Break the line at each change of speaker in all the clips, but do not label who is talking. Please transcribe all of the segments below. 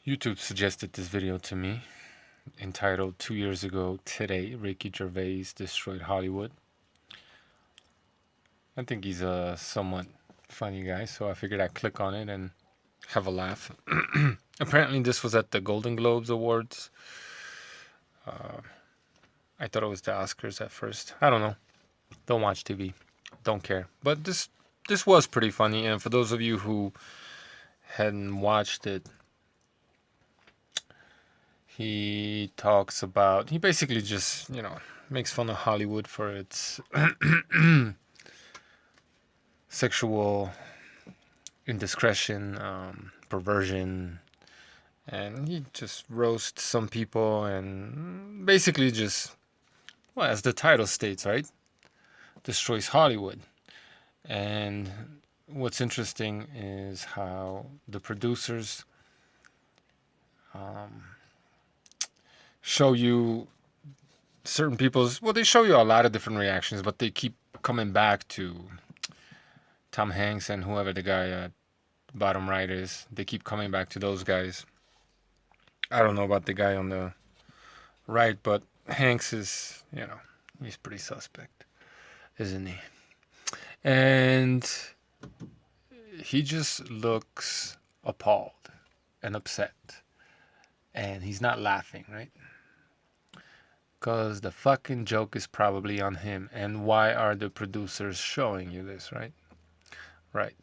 YouTube suggested this video to me, entitled 2 Years Ago Today, Ricky Gervais Destroyed Hollywood. I think he's a somewhat funny guy, so I figured I'd click on it and have a laugh. Apparently, this was at the Golden Globes Awards. I thought it was the Oscars at first. I don't know. Don't watch TV. Don't care. But this was pretty funny, and for those of you who hadn't watched it, he basically just, makes fun of Hollywood for its sexual indiscretion, perversion, and he just roasts some people and basically just, well, as the title states, right? Destroys Hollywood. And what's interesting is how the producers show you certain people's, well, they show you a lot of different reactions, but they keep coming back to Tom Hanks and whoever the guy at bottom right is. They keep coming back to those guys. I don't know about the guy on the right, but Hanks is, he's pretty suspect, isn't he? And he just looks appalled and upset. And he's not laughing, right? Because the fucking joke is probably on him. And why are the producers showing you this, right? Right.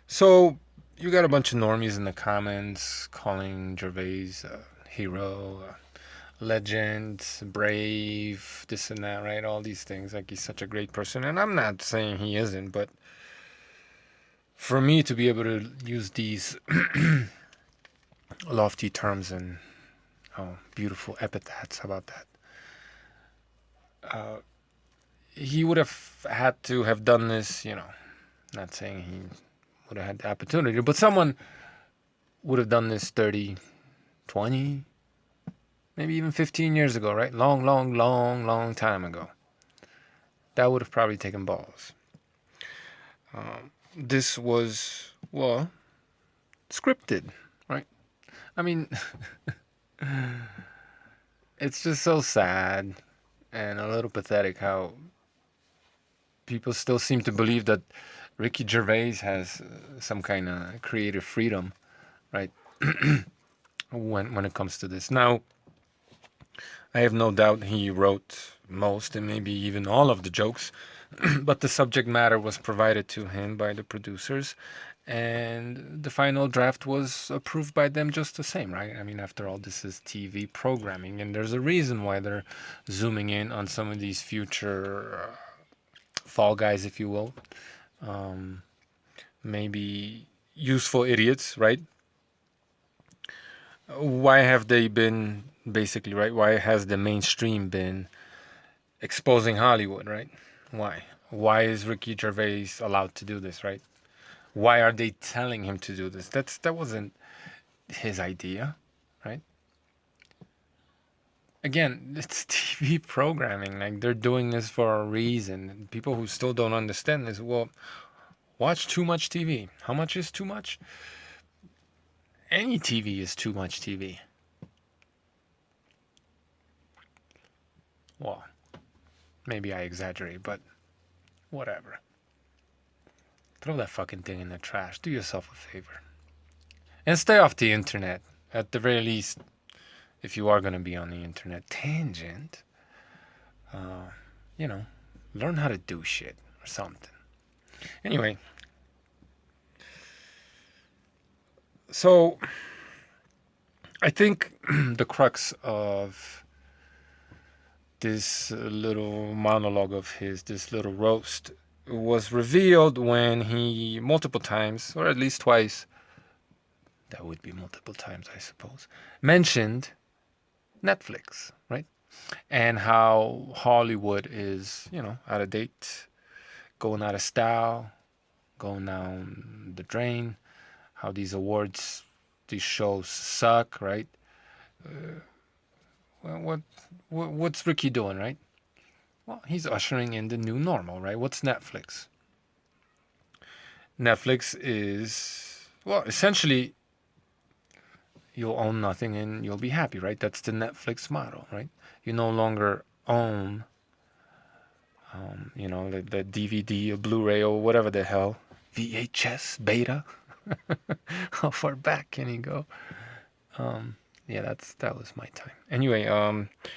So you got a bunch of normies in the comments calling Gervais a hero, a legend, brave, this and that, right? All these things, like he's such a great person. And I'm not saying he isn't, but for me to be able to use these lofty terms and beautiful epithets, how about that? He would have had to have done this, not saying he would have had the opportunity, but someone would have done this 30, 20, maybe even 15 years ago, right? Long time ago. That would have probably taken balls. This was, well, scripted, right? I mean, it's just so sad and a little pathetic how people still seem to believe that Ricky Gervais has some kind of creative freedom, right? when it comes to this. Now, I have no doubt he wrote most and maybe even all of the jokes, but the subject matter was provided to him by the producers, and the final draft was approved by them just the same, right? I mean, after all, this is TV programming, and there's a reason why they're zooming in on some of these future fall guys, if you will. Maybe useful idiots, right? Why have they been, basically, right? Why has the mainstream been exposing Hollywood, right? Why? Why is Ricky Gervais allowed to do this, right? Why are they telling him to do this? That wasn't his idea, right? Again, it's TV programming. Like, they're doing this for a reason. People who still don't understand this, well, watch too much TV. How much is too much? Any TV is too much TV. Well, maybe I exaggerate, but whatever. Throw that fucking thing in the trash. Do yourself a favor. And stay off the internet. At the very least, if you are going to be on the internet. Tangent. Learn how to do shit or something. Anyway. So, I think the crux of this little monologue of his, this little roast, was revealed when he multiple times, or at least twice, that would be multiple times, I suppose, mentioned Netflix, right? And how Hollywood is, out of date, going out of style, going down the drain, how these awards, these shows suck, right? What's Ricky doing, right? Well, he's ushering in the new normal, right? What's Netflix? Netflix is, well, essentially you'll own nothing and you'll be happy, right? That's the Netflix model, right? You no longer own, the DVD or Blu-ray or whatever the hell, VHS, Beta. How far back can you go? Yeah, that was my time. Anyway,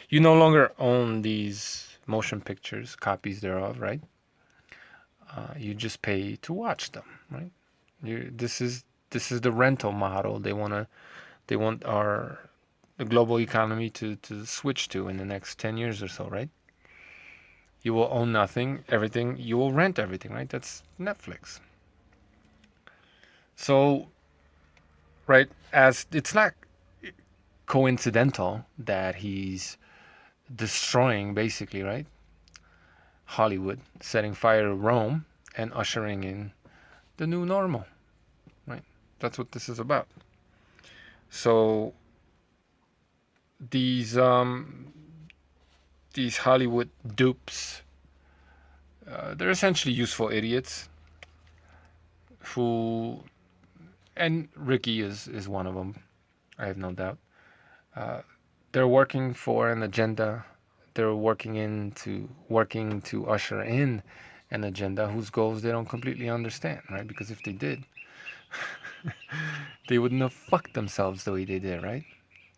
you no longer own these motion pictures, copies thereof, right? You just pay to watch them, right? This is the rental model they want the global economy to switch to in the next 10 years or so, right? You will own nothing, everything, you will rent everything, right? That's Netflix. So, right, as it's not coincidental that he's destroying basically, right? Hollywood, setting fire to Rome and ushering in the new normal, right? That's what this is about. So these Hollywood dupes, they're essentially useful idiots who, and Ricky is one of them. I have no doubt. They're working for an agenda. They're working to usher in an agenda whose goals they don't completely understand, right? Because if they did, they wouldn't have fucked themselves the way they did, right?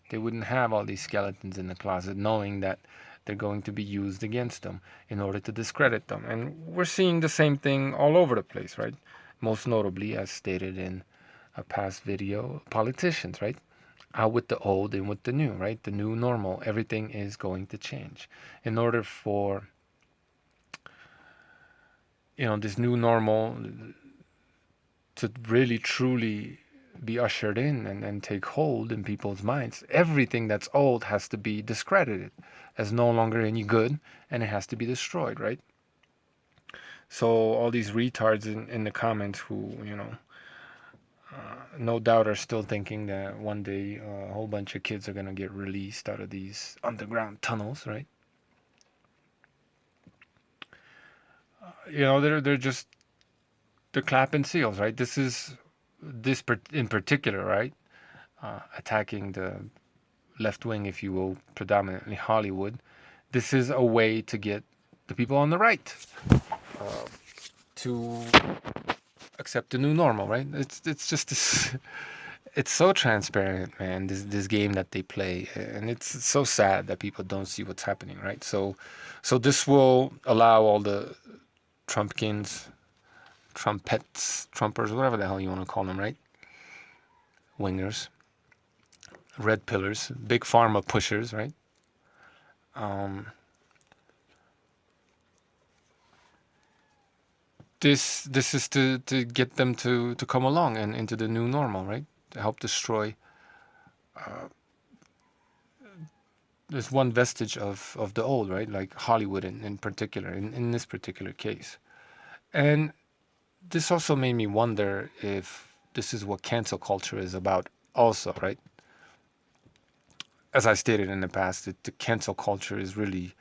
They wouldn't have all these skeletons in the closet knowing that they're going to be used against them in order to discredit them. And we're seeing the same thing all over the place, right? Most notably, as stated in a past video, politicians, right? Out with the old and with the new, right? The new normal. Everything is going to change. In order for, this new normal to really truly be ushered in and take hold in people's minds, everything that's old has to be discredited as no longer any good, and it has to be destroyed, right? So all these retards in the comments who, no doubt are still thinking that one day a whole bunch of kids are going to get released out of these underground tunnels, right? They're clapping seals, right? This in particular, right? Attacking the left wing, if you will, predominantly Hollywood. This is a way to get the people on the right to accept the new normal, right? It's just this. It's so transparent, man. This game that they play, and it's so sad that people don't see what's happening, right? So this will allow all the Trumpkins, trumpets, Trumpers, whatever the hell you want to call them, right? Wingers, red pillars, big pharma pushers, right? This is to get them to come along and into the new normal, right? To help destroy there's one vestige of the old, right? Like Hollywood in particular, in this particular case. And this also made me wonder if this is what cancel culture is about also, right? As I stated in the past, the cancel culture is really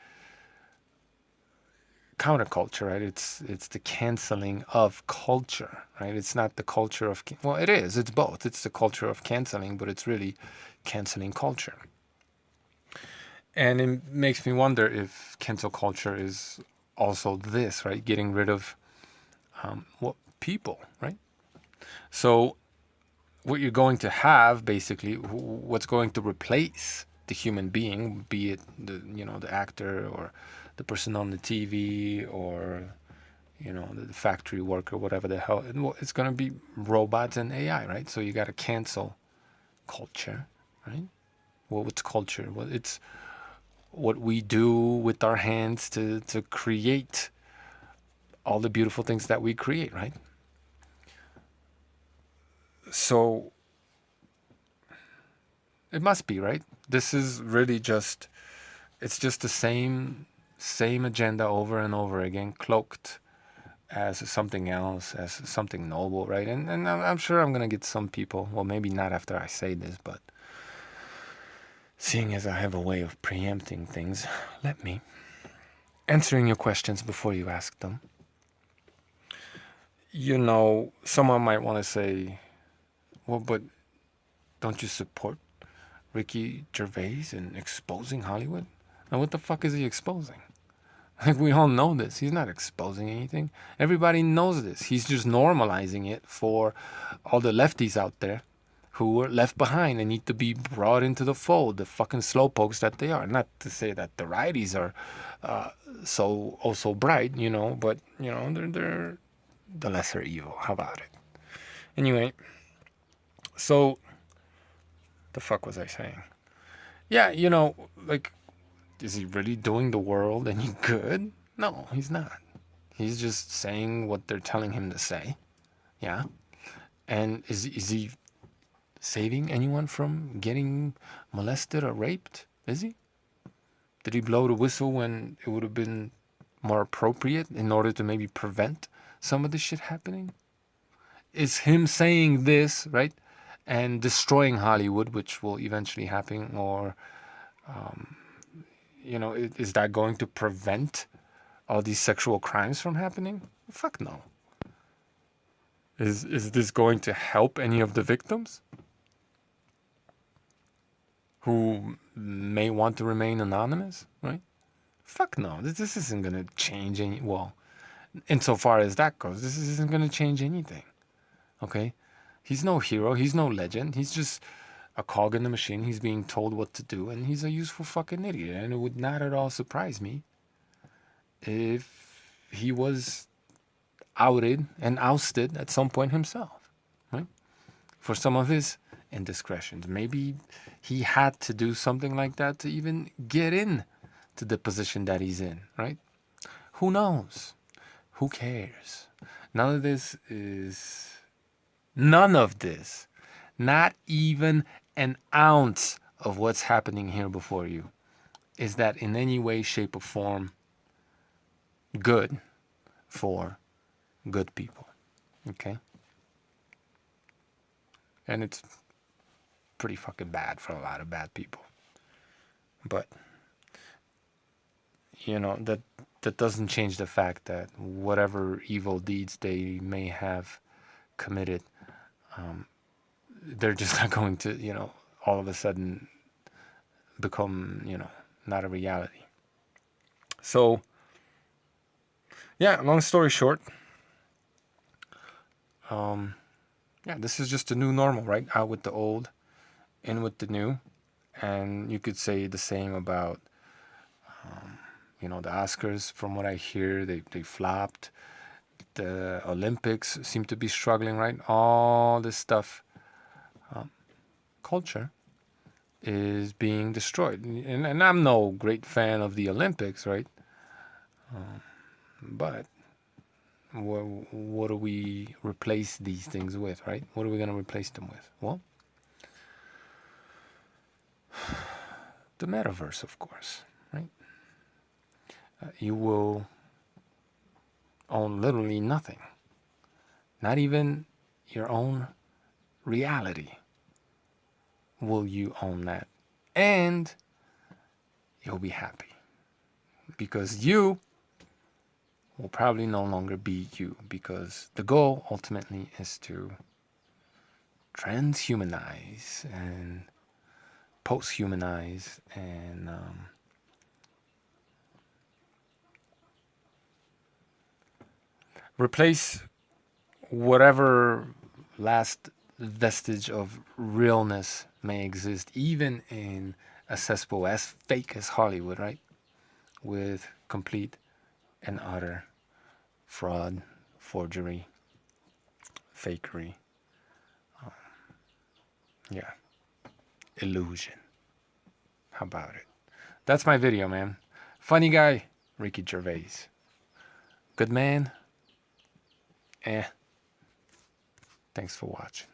counterculture, right? It's the canceling of culture, right? It's not the culture of, well, it is. It's both. It's the culture of canceling, but it's really canceling culture. And it makes me wonder if cancel culture is also this, right? Getting rid of people, right? So what you're going to have, basically, what's going to replace the human being, be it the actor or the person on the TV or the factory worker, whatever the hell, it's going to be robots and AI, right? So you got to cancel culture, right? Well, what's culture? Well, it's what we do with our hands to create all the beautiful things that we create, right? So it must be, right? This is really it's just the same agenda over and over again, cloaked as something else, as something noble, right? And I'm sure I'm going to get some people, well, maybe not after I say this, but seeing as I have a way of preempting things, let me answering your questions before you ask them. Someone might want to say, well, but don't you support Ricky Gervais and exposing Hollywood? And what the fuck is he exposing? Like, we all know this. He's not exposing anything. Everybody knows this. He's just normalizing it for all the lefties out there who were left behind and need to be brought into the fold, the fucking slowpokes that they are. Not to say that the righties are so bright, you know, but, you know, they're the lesser evil. How about it? Anyway, so the fuck was I saying? Yeah, you know, like, is he really doing the world any good? No, he's not. He's just saying what they're telling him to say. Yeah. And is he saving anyone from getting molested or raped? Is he? Did he blow the whistle when it would have been more appropriate in order to maybe prevent some of this shit happening? Is him saying this, right, and destroying Hollywood, which will eventually happen, or, you know, is that going to prevent all these sexual crimes from happening? Fuck no. Is this going to help any of the victims who may want to remain anonymous, right? Fuck no. This isn't going to change any... Well, insofar as that goes, this isn't going to change anything, okay? He's no hero. He's no legend. He's just a cog in the machine. He's being told what to do, and he's a useful fucking idiot. And it would not at all surprise me if he was outed and ousted at some point himself, right? For some of his indiscretions. Maybe he had to do something like that to even get in to the position that he's in, right? Who knows? Who cares? None of this, not even an ounce of what's happening here before you, is that in any way, shape, or form good for good people, okay? And it's pretty fucking bad for a lot of bad people. But, you know, that doesn't change the fact that whatever evil deeds they may have committed, they're just not going to, you know, all of a sudden become, you know, not a reality. So, yeah, long story short, yeah, this is just a new normal, right? Out with the old, in with the new. And you could say the same about, you know, the Oscars. From what I hear, they flopped. The Olympics seem to be struggling, right? All this stuff, culture is being destroyed. And I'm no great fan of the Olympics, right? But what do we replace these things with, right? What are we going to replace them with? Well, the metaverse, of course, right? You will own literally nothing. Not even your own reality will you own that. And you'll be happy. Because you will probably no longer be you. Because the goal ultimately is to transhumanize and posthumanize and replace whatever last vestige of realness may exist, even in a cesspool as fake as Hollywood, right? With complete and utter fraud, forgery, fakery, yeah, illusion. How about it? That's my video, man. Funny guy, Ricky Gervais. Good man. Thanks for watching.